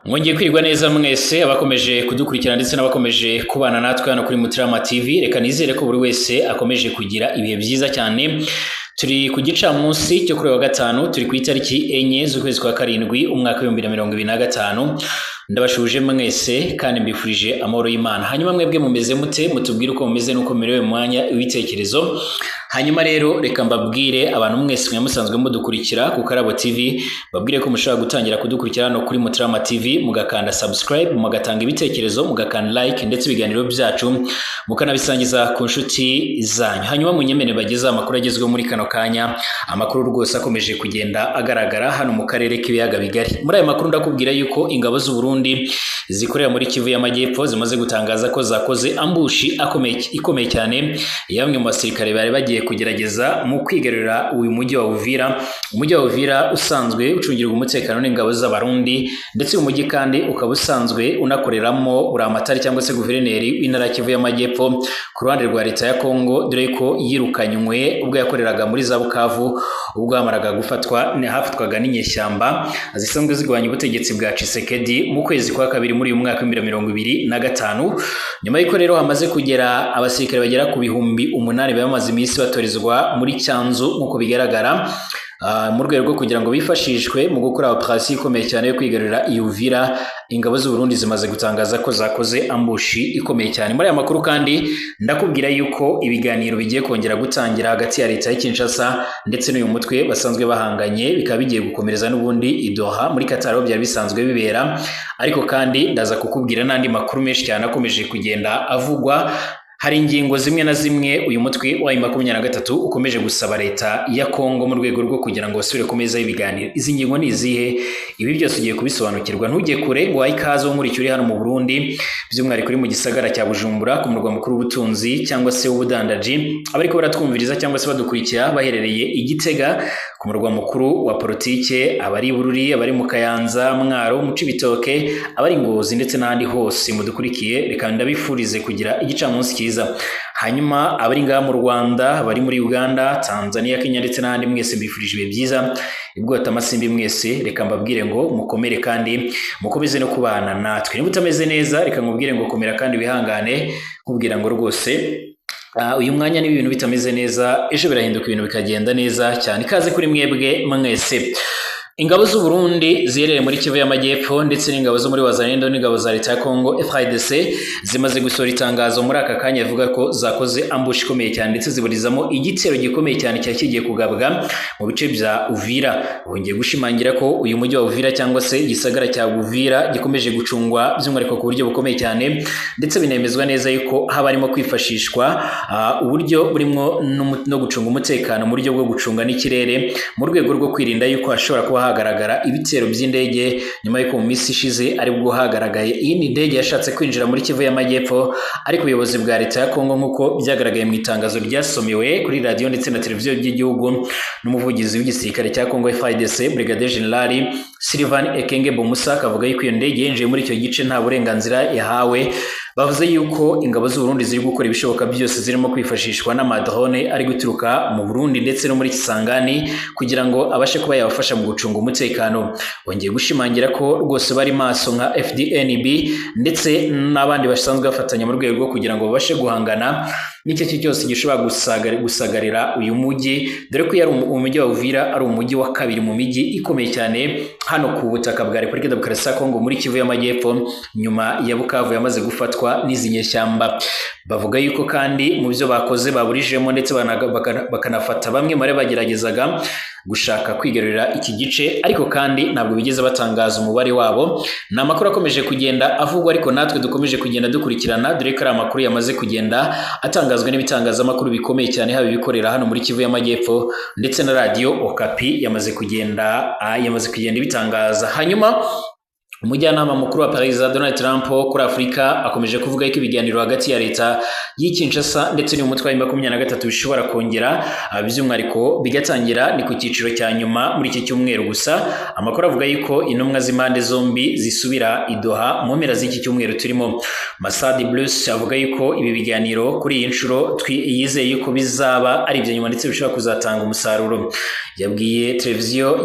Mwongeye kwirwa neza mwese abakomeje kudukurikirana ndetse n'abakomeje kubana natwe hano kuri Mutirama TV. Reka nizere ko buri wese akomeje kugira ibihe byiza cyane. Turi ku gicamunsi cyo kuri wa gatanu, turi ku itariki 4 z'ukwezi kwa karindwi umwaka wa 2025. Ndabashuje mwese kandi mbifurije amahoro y'Imana. Hanyuma mwebwe mumeze mute? Mutubwire uko mumeze nuko merewe mwanya w'ibitekerezo. Hanyuma rero reka mbabwire abantu mwese mwamusanzwe mudukurikira ku Karabo TV, babwire ko mushobora gutangira kudukurikira no kuri Mutirama TV, mugakanda subscribe, mugatanga ibitekerezo, mugakanda like ndetse ibiganiro byacu mukanabisangiza ku nshuti zanyu. Hanyuma munyemene bageza amakuru agezweho muri kano kanya, amakuru rwose akomeje kugenda agaragara hano mu karere k'ibiyaga bigari. Muri aya makuru ndakubwira yuko ingabo z'u Burundi zikorera muri Kivu y'Amajyepfo zimaze gutangaza ko zakoze ambushi ikomeye cyane yamwe mu basirikare bari bagiye kugerageza mu kwigarurira uyu mujyi wa Uvira. Umujyi wa Uvira usanzwe ucungirwa umutekano n'ingabo z'Abarundi, ndetse uyu mujyi kandi ukaba usanzwe unakoreramo buramatari cyangwa se guverineri w'intara Kivu y'Amajyepfo ku ruhande rwa leta ya Kongo, dore ko yirukanywe ubwo yakoreraga muri za Bukavu, ubwo hamaraga hafatwaga n'inyeshyamba zisanzwe zigwanya ubutegetsi bwa Tshisekedi mu kwezi kwa kabiri muri uyu mwaka wa 2025. Nyuma y'uko rero hamaze kugera abasirikare bagera ku bihumbi 8 bamaze iminsi batorezwa muri Cyanzu nk'uko bigaragara, mu rwego rwo kugira ngo bifashishwe mu gukora operation ikomeye cyane yo kwigarurira Uvira, ingabo z'u Burundi zimaze gutangaza ko zakoze ambushi ikomeye cyane. Muri aya makuru kandi ndakubwira yuko ibiganiro bigiye kongera gutangira hagati ya leta ya Kinshasa ndetse n'uyu mutwe basanzwe bahanganye, bikaba bigiye gukomereza n'ubundi i Doha muri Qatar aho byari bisanzwe bibera. Ariko kandi ndaza kukubwira n'andi makuru menshi cyane akomeje kugenda avugwa. Hari ingingo zimwe na zimwe uyu mutwe wa M23 ukomeje gusaba leta ya Kongo mu rwego rwo kugira ngo basubire ku meza y'ibiganiro. Izi ngingo ni izihe? Ibi byose ugiye kubisobanukirwa. Ntujye kure ngo ikaze wo muri hano mu Burundi, by'umwihariko kuri mu gisagara cya Bujumbura ku murwa mukuru w'ubutunzi cyangwa se w'ubudandaji. Abariko baratwumviriza cyangwa se badukurikira baherereye i Gitega ku murwa mukuru wa politike, abari Bururi, abari mu Kayanza, Mwaro, mu Cibitoke, abari Ngozi ndetse n'ahandi hose mudukurikiye, reka ndabifurize kugira igicamunsi cyiza. Hanyuma abari ngaha mu Rwanda, bari muri Uganda, Tanzania, Kenya ndetse n'ahandi mwese mbifurije ibihe byiza. Ibwota amasimbi mwese reka mbabwire ngo mukomere kandi mukomeze no kubana natwe. Niba utameze neza reka nkubwire ngo komera kandi wihangane, nkubwira ngo rwose uyu mwanya niba ibintu bitameze neza ejo birahinduka ibintu bikagenda neza cyane. Ikaze kuri mwebwe mwese. Ingabo z'u Burundi ziherereye muri Kivu y'Amajyepfo ndetse n'ingabo zo muri Wazalendo n'ingabo za leta ya Kongo FARDC zimaze gusohora itangazo muri aka kanya avuga ko zakoze ambushi ikomeye cyane ndetse ziburizamo igitero gikomeye cyane cyakigiye kugabwa mu bice bya Uvira. Bongeye gushimangira ko uyu mujyi wa Uvira cyangwa se igisagara cya Uvira gikomeje gucungwa by'umwihariko ku buryo bukomeye cyane, ndetse binemezwa neza yuko haba harimo kwifashishwa uburyo burimo no gucunga umutekano mu buryo bwo gucunga n'ikirere mu rwego rwo kwirinda yuko hashobora kuba hagaragara ibitero by'indege, nyuma y'uko mu minsi ishize ari bwo hagaragaye iyi ni indege yashatse kwinjira muri Kivu y'Amajyepfo, ariko ubuyobozi bwa leta ya Kongo nk'uko byagaragaye mu itangazo ryasomewe kuri radio ndetse na televiziyo by'igihugu n'umuvugizi w'igisirikare cya Kongo FARDC Brigadier General Sylvain Ekenge Bomusa, akavuga yuko iyo ndege yinjiye muri icyo gice nta burenganzira yahawe. Bavuze yuko ingabo z'u Burundi ziri gukora ibishoboka byose zirimo kwifashishwa n'amadrone ari guturuka mu Burundi ndetse no muri Kisangani kugira ngo abashe kuba yabafasha mu gucunga umutekano. Bongeye gushimangira ko rwose bari maso nka FDNB ndetse n'abandi basanzwe bafatanya mu rwego rwo kugira ngo babashe guhangana n'icyo cyose gishobora gusagarira uyu mujyi, dore ko yari umujyi wa Uvira ari umujyi wa kabiri mu mijyi ikomeye cyane hano ku butaka bwa Repubulika ya Demokarasi ya Kongo muri Kivu y'Amajyepfo, nyuma ya Bukavu yamaze gufatwa n'izi nyeshyamba. Bavuga yuko kandi mu byo bakoze baburijemo ndetse bakanafata bamwe muri bageragezaga gushaka kwigarurira iki gice, ariko kandi ntabwo bigeze batangaza umubare wabo. Ni amakuru akomeje kugenda avugwa, ariko natwe dukomeje kugenda dukurikirana, dore ko ari amakuru yamaze kugenda atangazwa n'ibitangazamakuru bikomeye cyane, haba ibikorera hano muri Kivu y'Amajyepfo ndetse na radio Okapi yamaze kugenda ibitangaza. Hanyuma umujyanama mukuru wa Perezida Donald Trump kuri Afurika akomeje kuvuga ko ibiganiro hagati ya leta y'Kinshasa ndetse n'umutwe wa M23 bishobora kongera by'umwihariko bigatangira ni ku cyiciro cya nyuma muri iki cyumweru gusa. Amakuru avuga yuko intumwa z'impande zombi zisubira i Doha mu mpera z'iki cyumweru turimo. Masadi Blues avuga yuko ibi biganiro kuri iyi nshuro yizeye yuko bizaba ari ibyo nyuma ndetse bishobora kuzatanga umusaruro. Yabwiye televiziyo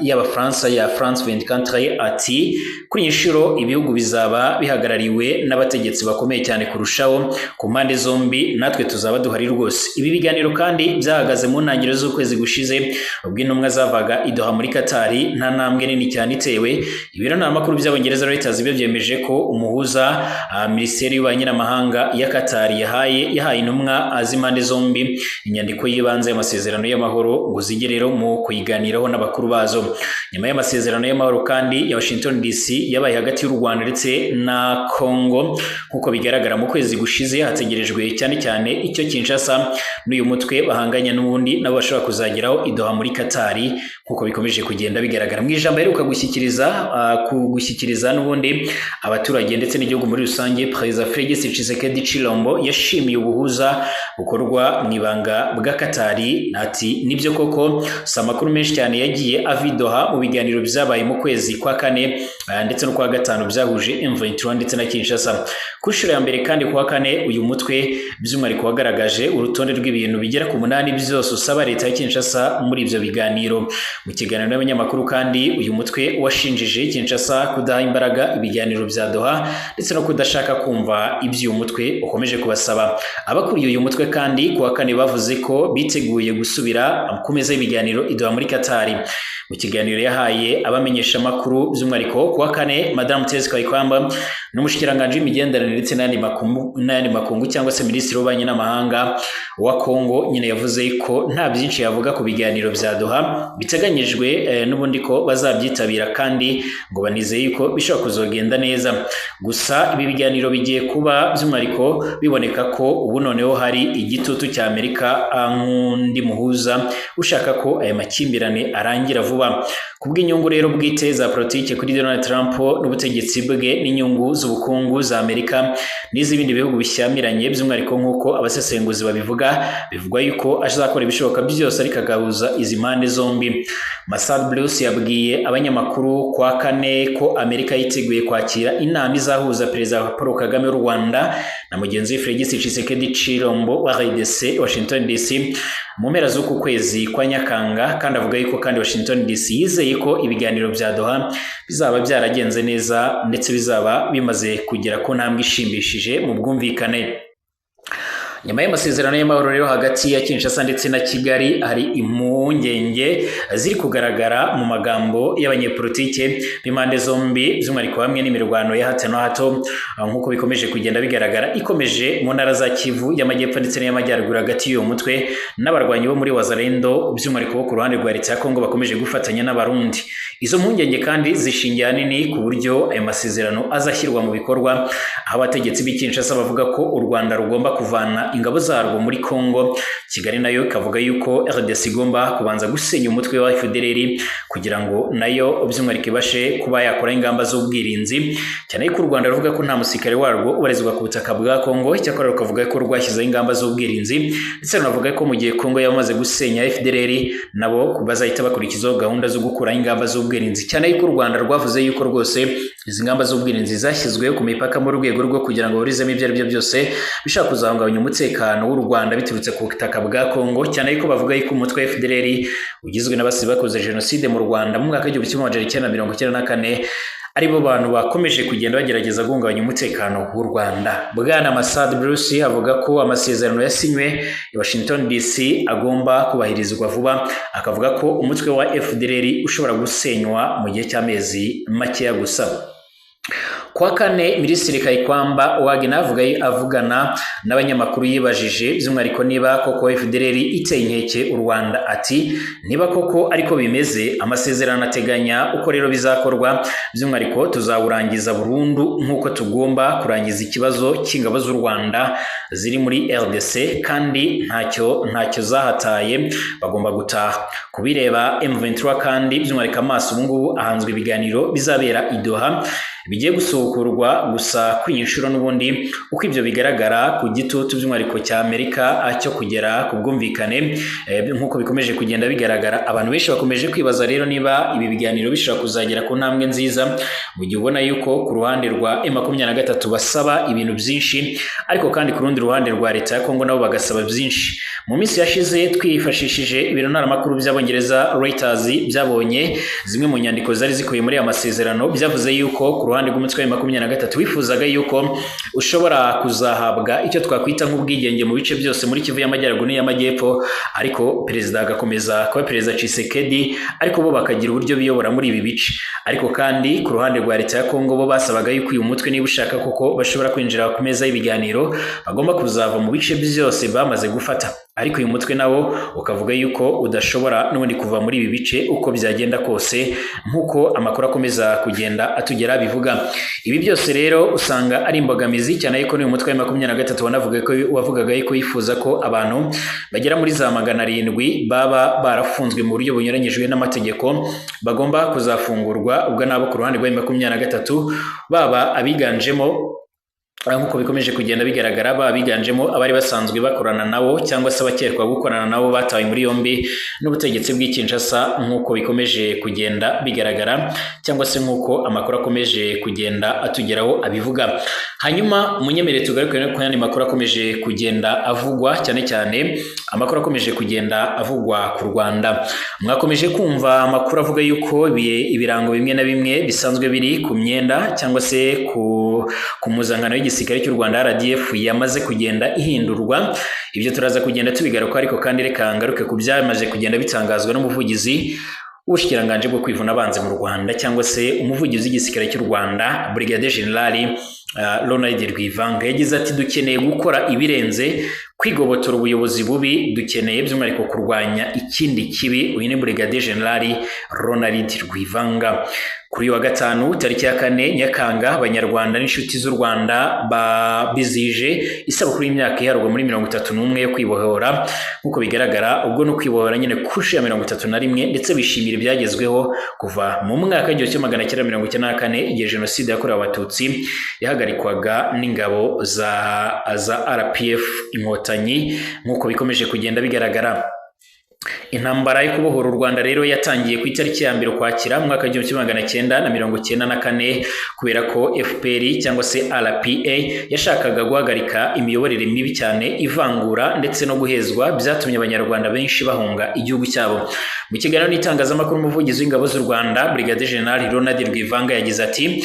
y'Abafaransa ya France 24 ati ati kuri inshuro ibihugu bizaba bihagarariwe n'abategetsi bakomeye cyane kurushaho ku mpande zombi, natwe tuzaba duhari rwose. Ibi biganiro kandi byahagaze mu ntangiriro z'ukwezi gushize ubwo intumwa zavaga i Doha muri Katari nta ntambwe nini cyane itewe. Ibiro n'amakuru by'Abongereza Reuters byo byemeje ko umuhuza Minisiteri y'Ububanyi n'Amahanga ya Katari yahaye intumwa z'impande zombi inyandiko y'ibanze y'amasezerano y'amahoro ngo zijye rero mu kuyiganiraho n'abakuru bazo. Nyuma y'amasezerano y'amahoro kandi ya Washington DC yabaye hagati y'u Rwanda ndetse na Congo nk'uko bigaragara mu kwezi gushize, hategerejwe cyane cyane icyo Kinshasa n'uyu mutwe bahanganya n'ubundi nabo bashobora kuzageraho i Doha muri Katari nk'uko bikomeje kugenda bigaragara. Mu ijambo aheruka gushyikiriza n'ubundi abaturage ndetse n'igihugu muri rusange, Perezida Félix Tshisekedi Tshilombo yashimiye ubuhuza bukorwa mu ibanga bwa Katari. Ati nibyo koko si amakuru menshi cyane yagiye ava i Doha mu biganiro byabaye mu kwezi kwa kane ndetse no kwa gatanu byahuje M23 ndetse na Kinshasa. Ku nshuro ya mbere kandi kuwa kane uyu mutwe by'umwihariko wagaragaje urutonde rw'ibintu bigera ku 8 byose usaba leta ya Kinshasa muri ibyo biganiro. Mu kiganiro n'abanyamakuru kandi uyu mutwe washinjije Kinshasa kudaha imbaraga ibiganiro bya Doha ndetse no kudashaka kumva ibyo uyu mutwe ukomeje kubasaba. Abakuriye uyu mutwe kandi kuwa kane bavuze ko biteguye gusubira ku meza y'ibiganiro i Doha muri Katari. Mu kiganiro yahaye abamenyesha makuru by'umwihariko kuwa kane, Madame Thérèse Kayikwamba n'umushikiranganje w'imigenderanire ndetse n'andi makungu cyangwa se Minisitiri w'Ububanyi n'Amahanga wa Congo nyine yavuze ko nta byinshi yavuga ku biganiro bya Doha biteganyijwe n'ubundi ko bazabyitabira kandi ngo banizeye ko bishobora kuzogenda neza. Gusa ibi biganiro bigiye kuba by'umwihariko biboneka ko ubu noneho hari igitutu cya Amerika nk'undi muhuza ushaka ko aya makimbirane arangira vuba. Kubw'inyungu rero bwite za politike kuri Donald Trump n'ubutegetsi bwe n'inyungu z'ubukungu za Amerika n'izibindi bihugu bishyamiranye by'umwihariko nk'uko abasesenguzi bivugwa yuko azakora ibishoboka byose ariko agahuza izi mpande zombi. Masad Bruce yabwiye abanyamakuru kwa kane ko Amerika yiteguye kwakira inama izahuza Perezida Paul Kagame w'u Rwanda na mugenzi we Félix Tshisekedi Tshilombo wa RDC Washington DC mu mpera z'uku kwezi kwa Nyakanga, kandi avuga yuko kandi Washington DC yizeye ko ibiganiro bya Doha bizaba byaragenze neza ndetse bizaba bimaze kugera ku ntambwe ishimishije mu bwumvikane. Nyuma y'amasezerano y'amahoro rero hagati ya Kinshasa ndetse na Kigali, hari impungenge ziri kugaragara mu magambo y'abanyepolitike b'impande zombi by'umwihariko hamwe n'imirwano ya hato na hato nk'uko bikomeje kugenda bigaragara ikomeje mu ntara za Kivu y'Amajyepfo ndetse n'Amajyaruguru hagati y'uwo mutwe n'abarwanyi bo muri Wazalendo by'umwihariko bo ku ruhande rwa leta ya Kongo bakomeje gufatanya n'Abarundi. Izo mpungenge kandi zishingiye ahanini ku buryo ayo masezerano azashyirwa mu bikorwa, aho abategetsi b'i Kinshasa bavuga ko u Rwanda rugomba kuvana ingabo zarwo muri Kongo. Kigali nayo ikavuga yuko RDC igomba kubanza gusenya umutwe wa FDLR kugira ngo nayo by'umwihariko ibashe kuba yakora ingamba z'ubwirinzi, cyane ko u Rwanda ruvuga ko nta musirikare warwo ubarizwa ku butaka bwa Kongo, cyakora rukavuga ko rwashyizeho ingamba z'ubwirinzi ndetse runavuga ko mu gihe Kongo yamaze gusenya FDLR nabo bazahita bakurikizaho gahunda zo gukuraho ingamba z'ubwirinzi, cyane ko u Rwanda rwavuze yuko rwose izi ngamba z'ubwirinzi zashyizweho ku mipaka mu rwego rwo kugira ngo burizemo ibyo ari byo byose bishaka kuzahungabanya umutekano w'u Rwanda biturutse ku butaka bwa Kongo, cyane ko bavuga yuko umutwe wa FDLR ugizwe n'abasizi bakoze jenoside mu Rwanda mu mwaka w'1994 aribo bantu bakomeje kugenda bagerageza guhungabanya umutekano w'u Rwanda. Bwana Masad Bruce avuga ko amasezerano yasinywe i Washington DC agomba kubahirizwa vuba, akavuga ko umutwe wa FDLR ushobora gusenywa mu gihe cy'amezi makeya gusa. Kwa kane, Minisitiri Kayikwamba avugana n'abanyamakuru yibajije by'umwihariko niba koko FDLR iteye inkeke u Rwanda. Ati niba koko ariko bimeze, amasezerano ateganya uko rero bizakorwa, by'umwihariko tuzawurangiza burundu nk'uko tugomba kurangiza ikibazo cy'ingabo z'u Rwanda ziri muri RDC kandi ntacyo zahataye, bagomba gutaha. Kubireba M23 kandi by'umwihariko amaso ubu ngubu ahanzwe ibiganiro bizabera i Doha. bigiye gusukurwa gusa kuri inshuro n'ubundi uko ibyo bigaragara ku gitutu by'umwihariko cya Amerika cyo kugera ku bwumvikane nk'uko bikomeje kugenda bigaragara. Abantu benshi bakomeje kwibaza rero niba ibi biganiro bishobora kuzagera ku ntambwe nziza, mu gihe ubona yuko ku ruhande rwa M23 basaba ibintu byinshi, ariko kandi ku rundi ruhande rwa leta ya Kongo nabo bagasaba byinshi. Mu minsi yashize twifashishije ibiro ntaramakuru by'Abongereza Reuters byabonye zimwe mu nyandiko zari zikuye muri aya masezerano, byavuze yuko ku ruhande rw'umutwe wa M23 wifuzaga yuko ushobora kuzahabwa icyo twakwita nk'ubwigenge mu bice byose muri Kivu y'Amajyaruguru n'iy'Amajyepfo, ariko perezida agakomeza kuba perezida Tshisekedi, ariko bo bakagira uburyo biyobora muri ibi bice. Ariko kandi ku ruhande rwa leta ya Kongo bo basabaga yuko uyu mutwe niba ushaka koko bashobora kwinjira ku meza y'ibiganiro bagomba kuzava mu bice byose bamaze gufata, ariko uyu mutwe nawo ukavuga yuko udashobora n'ubundi kuva muri ibi bice uko byagenda kose, nk'uko amakuru akomeza kugenda atugera bivuga. Ibi byose rero usanga ari imbogamizi cyane, ariko n'uyu mutwe wa M23 wavugaga yuko yifuza ko abantu bagera muri za 700 baba barafunzwe mu buryo bunyuranyijwe n'amategeko bagomba kuzafungurwa, ubwo nabo ku ruhande rwa M23 baba abiganjemo nk'uko bikomeje kugenda bigaragara, biganjemo abari basanzwe bakorana nabo cyangwa se abakekwa gukorana nabo batawe muri yombi n'ubutegetsi bw'i Kinshasa, nk'uko bikomeje kugenda bigaragara cyangwa se nk'uko amakuru akomeje kugenda atugeraho abivuga. Hanyuma munyemere tugaruke ku yandi makuru akomeje kugenda avugwa, cyane cyane amakuru akomeje kugenda avugwa ku Rwanda. Mwakomeje kumva amakuru avuga yuko ibirango bimwe na bimwe bisanzwe biri ku myenda cyangwa se ku muzankano y'igisirikare cy'u Rwanda RDF yamaze kugenda ihindurwa. Ibyo turaza kugenda tubigaruka, ariko kandi reka ngaruke ku byamaze kugenda bitangazwa n'umuvugizi w'ubushikiranganje bwo kwivuna abanzi mu Rwanda, cyangwa se umuvugizi w'igisirikare cy'u Rwanda Brigadier General Ronald Rwivanga. Yagize ati dukeneye gukora ibirenze kwigobotora ubuyobozi bubi, dukeneye by'umwihariko kurwanya ikindi kibi. Uyu ni Brigadier General Ronald Rwivanga. Kuri wa gatanu tariki ya 4 Nyakanga, abanyarwanda n'inshuti z'u Rwanda bizije isabukuru y'imyaka iharurwa muri 31 yo kwibohora. Nk'uko bigaragara ubwo no kwibohora nyine kushi ya 31, ndetse bishimira ibyagezweho kuva mu mwaka w'1994 igihe jenoside yakorewe abatutsi yahagarikwaga n'ingabo za RPF Inkotanyi, nk'uko bikomeje kugenda bigaragara. Intambara yo kubohora u Rwanda rero yatangiye ku itariki ya 1 Ukwakira mu mwaka w'1994 kubera ko FPR cyangwa se RPA yashakaga guhagarika imiyoborere mibi cyane, ivangura ndetse no guhezwa, byatumye abanyarwanda benshi bahunga igihugu cyabo. Mu kiganiro n'itangazamakuru, umuvugizi w'ingabo z'u Rwanda Brigadier General Ronald Rwivanga yagize ati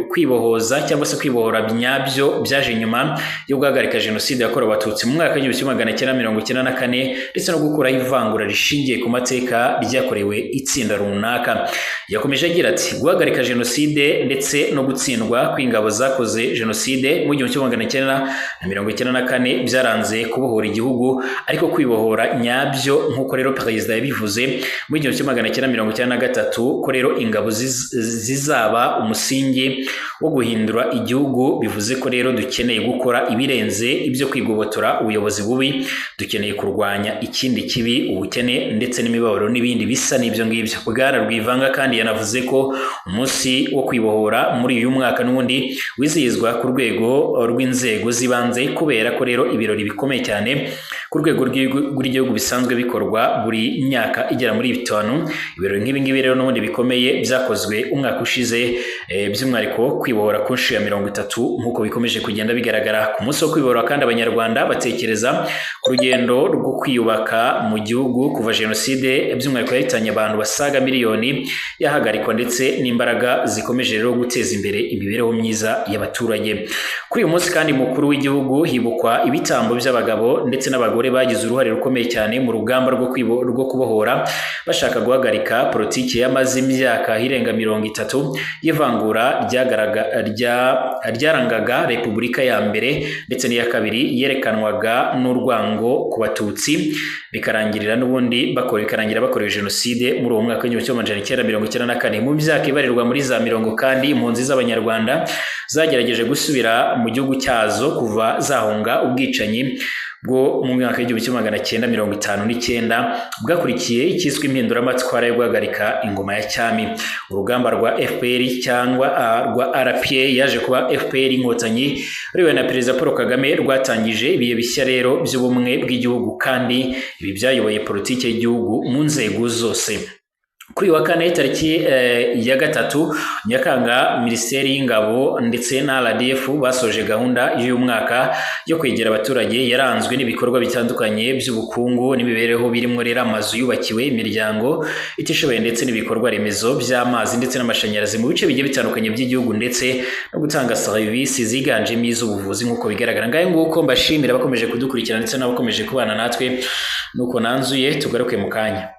kwibohoza cyangwa se kwibohora nyabyo byaje nyuma yo guhagarika jenoside yakorewe abatutsi mu mwaka w'1994 ndetse no gukuraho ivangura rishingiye ku mateka ryakorewe itsinda runaka. Yakomeje agira ati guhagarika jenoside ndetse no gutsindwa kw'ingabo zakoze jenoside mu 1994 byaranze kubohora igihugu, ariko kwibohora nyabyo nk'uko rero perezida yabivuze mu 1993 ko rero ingabo zizaba umusingi wo guhindura igihugu. Bivuze ko rero dukeneye gukora ibirenze ibyo kwigobotora ubuyobozi bubi, dukeneye kurwanya ikindi kibi, ubukene ndetse n'imibabaro n'ibindi bisa n'ibyo ngibyo. Bwana Rwivanga kandi yanavuze ko umunsi wo kwibohora muri uyu mwaka n'ubundi wizihizwa ku rwego rw'inzego z'ibanze, kubera ko rero ibirori bikomeye cyane ku rwego rw'igihugu bisanzwe bikorwa buri myaka igera muri 5. Ibirori nk'ibi ngibi rero n'ubundi bikomeye byakozwe umwaka ushize, by'umwihariko kwibohora ku nshuro ya 30 nk'uko bikomeje kugenda bigaragara. Ku munsi wo kwibohora kandi abanyarwanda batekereza ku rugendo rwo kwiyubaka mu gihugu kuva jenoside by'umwihariko yahitanye abantu basaga miliyoni yahagarikwa, ndetse n'imbaraga zikomeje rero guteza imbere imibereho myiza y'abaturage. Kuri uyu munsi kandi mukuru w'igihugu hibukwa ibitambo by'abagabo ndetse n'abagore bagize uruhare rukomeye cyane mu rugamba rwo kubohora, bashaka guhagarika politiki yamaze imyaka irenga 30 y'ivangura ryarangaga Repubulika ya mbere ndetse n'iya kabiri yerekanwaga n'urwango ku Batutsi, bikarangira bakorewe jenoside muri uwo mwaka w'1994. Mu myaka ibarirwa muri za 40 kandi impunzi z'abanyarwanda zagerageje gusubira mu gihugu cyazo kuva zahunga ubwicanyi bwo mu mwaka w'1959 bwakurikiye ikizwe impinduramatwara yo guhagarika ingoma ya cyami. Urugamba rwa FPR cyangwa rwa RPA yaje kuba FPR Inkotanyi riwe na Perezida Paul Kagame rwatangije ibihe bishya rero by'ubumwe bw'igihugu, kandi ibi byayoboye politiki y'igihugu mu nzego zose. Kuri wa kane tariki ya 3 Nyakanga, Minisiteri y'Ingabo ndetse na RDF basoje gahunda y'uyu mwaka yo kwegera abaturage yaranzwe n'ibikorwa bitandukanye by'ubukungu n'imibereho birimo rero amazu yubakiwe imiryango itishoboye ndetse n'ibikorwa remezo by'amazi ndetse n'amashanyarazi mu bice bigiye bitandukanye by'igihugu, ndetse no gutanga serivisi ziganjemo iz'ubuvuzi nk'uko bigaragara. Ngaye nguko mbashimira abakomeje kudukurikirana ndetse n'abakomeje kubana natwe, nuko nanzuye tugaruke mu kanya.